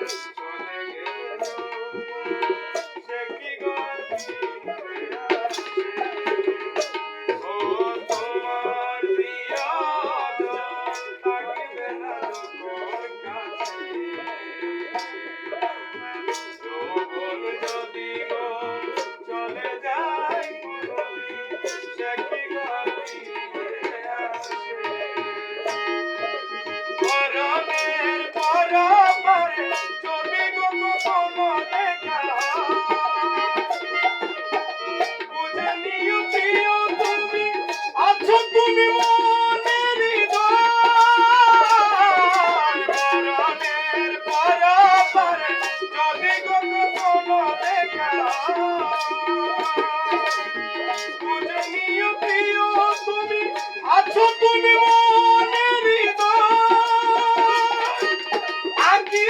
চলে গেল সে কি গতি আসে ও তোমার প্রিয়জন থাকবে না যখন কাছে যৌবন যদি গো চলে যায় কোনদিন সে কি গতি আসে মরণের পরপারে যদি গো কখনো দেখা বুঝে নিও প্রিয় তুমি আছো তুমি মনের হৃদয় মরণের পরপারে যদি গো কখনো দেখা বুঝে নিও প্রিয় তুমি আছো তুমি মনের হৃদয় আকি